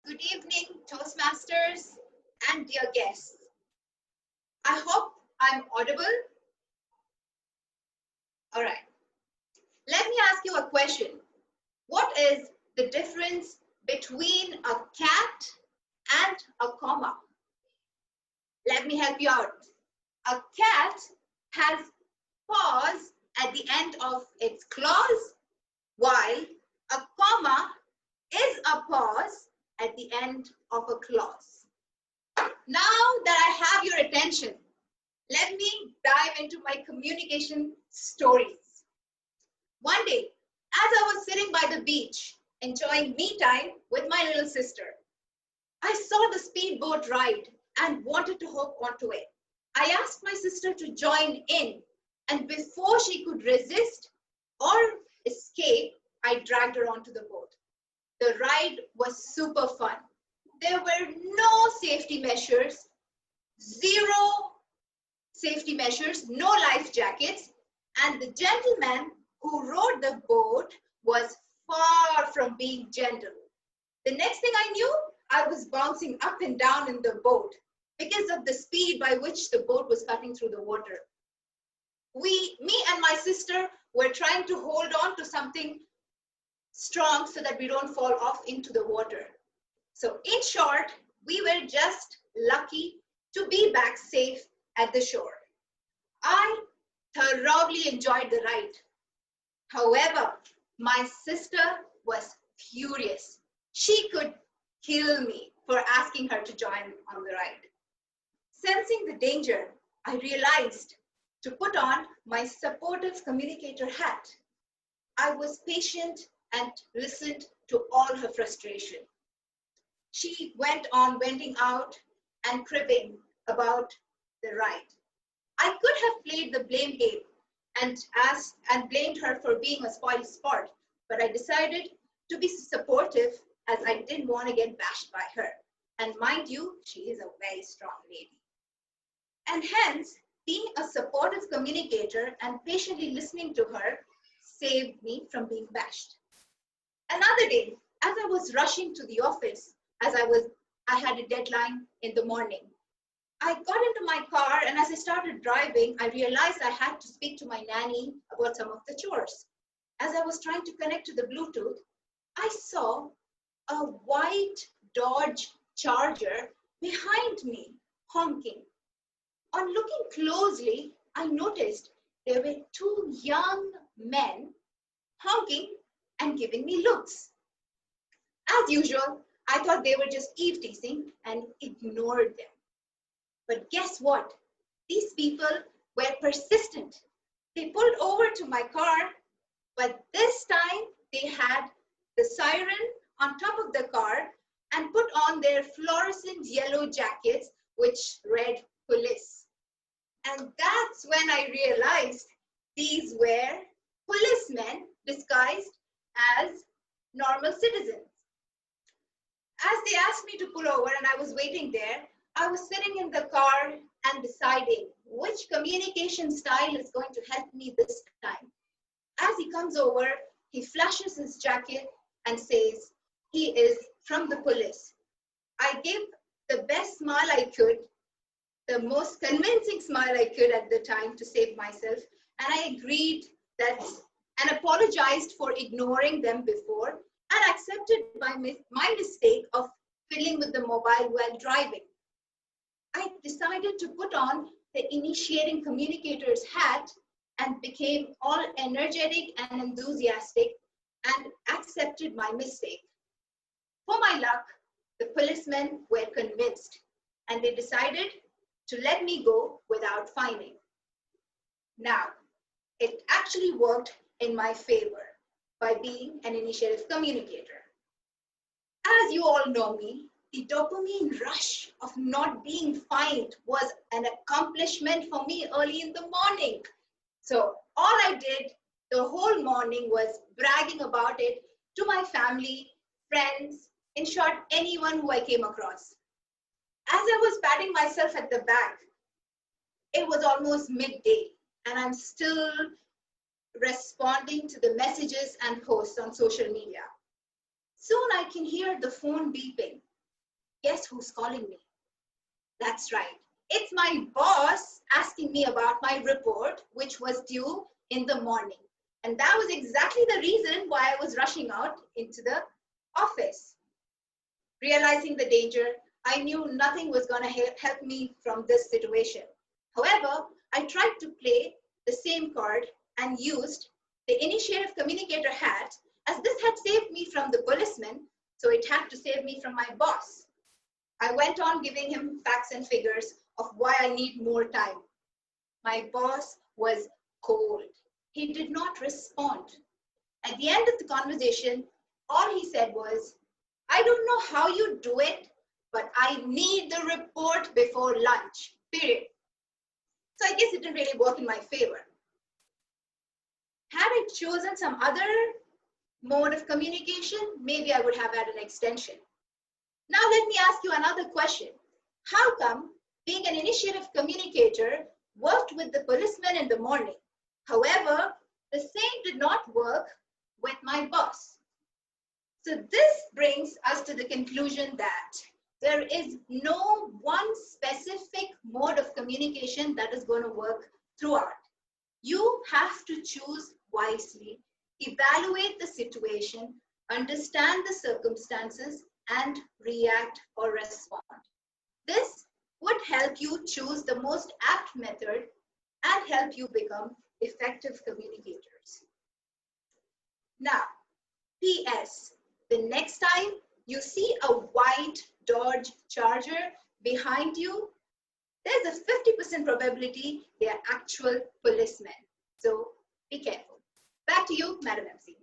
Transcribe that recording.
Good evening, Toastmasters and dear guests. I hope I'm audible. All right. Let me ask you a question. What is the difference between a cat and a comma? Let me help you out. A cat has paws at the end of its claws, while a comma is a pause at the end of a clause. Now that I have your attention, let me dive into my communication stories. One day, as I was sitting by the beach, enjoying me time with my little sister, I saw the speedboat ride and wanted to hop onto it. I asked my sister to join in, and before she could resist or escape, I dragged her onto the boat. The ride was super fun. There were no safety measures, zero safety measures, no life jackets, and the gentleman who rowed the boat was far from being gentle. The next thing I knew, I was bouncing up and down in the boat because of the speed by which the boat was cutting through the water. Me and my sister were trying to hold on to something strong so that we don't fall off into the water. So in short, we were just lucky to be back safe at the shore. I thoroughly enjoyed the ride. However, my sister was furious. She could kill me for asking her to join on the ride. Sensing the danger, I realized to put on my supportive communicator hat. I was patient and listened to all her frustration. She went on venting out and cribbing about the ride. I could have played the blame game and blamed her for being a spoiled sport, but I decided to be supportive as I didn't want to get bashed by her. And mind you, she is a very strong lady. And hence, being a supportive communicator and patiently listening to her saved me from being bashed. Another day, as I was rushing to the office, I had a deadline in the morning. I got into my car, and as I started driving, I realized I had to speak to my nanny about some of the chores. As I was trying to connect to the Bluetooth, I saw a white Dodge Charger behind me honking. On looking closely, I noticed there were two young men honking and giving me looks. As usual, I thought they were just eve teasing and ignored them. But guess what? These people were persistent. They pulled over to my car, but this time they had the siren on top of the car and put on their fluorescent yellow jackets, which read police. And that's when I realized these were policemen disguised as normal citizens. As they asked me to pull over and I was waiting there, I was sitting in the car and deciding which communication style is going to help me this time. As he comes over, he flashes his jacket and says, he is from the police. I gave the best smile I could, the most convincing smile I could at the time to save myself, and I agreed that and apologized for ignoring them before and accepted my mistake of fiddling with the mobile while driving. I decided to put on the initiating communicator's hat and became all energetic and enthusiastic and accepted my mistake. For my luck, the policemen were convinced and they decided to let me go without fining. Now, it actually worked in my favor by being an initiative communicator. As you all know me, the dopamine rush of not being fined was an accomplishment for me early in the morning. So all I did the whole morning was bragging about it to my family, friends, in short, anyone who I came across. As I was patting myself at the back, it was almost midday and I'm still responding to the messages and posts on social media. Soon I can hear the phone beeping Guess who's calling me? That's right. It's my boss asking me about my report, which was due in the morning. And that was exactly the reason why I was rushing out into the office. Realizing the danger, I knew nothing was going to help me from this situation. However, I tried to play the same card and used the initiative communicator hat, as this had saved me from the policeman, so it had to save me from my boss. I went on giving him facts and figures of why I need more time. My boss was cold. He did not respond. At the end of the conversation, all he said was, I don't know how you do it, but I need the report before lunch, period. So I guess it didn't really work in my favor. Had I chosen some other mode of communication, maybe I would have had an extension. Now let me ask you another question. How come being an initiative communicator worked with the policeman in the morning? However, the same did not work with my boss. So this brings us to the conclusion that there is no one specific mode of communication that is going to work throughout. You have to choose wisely, evaluate the situation, understand the circumstances, and react or respond. This would help you choose the most apt method and help you become effective communicators. Now, P.S. The next time you see a white Dodge Charger behind you, there's a 50% probability they are actual policemen. So be careful. Back to you, Madam MC.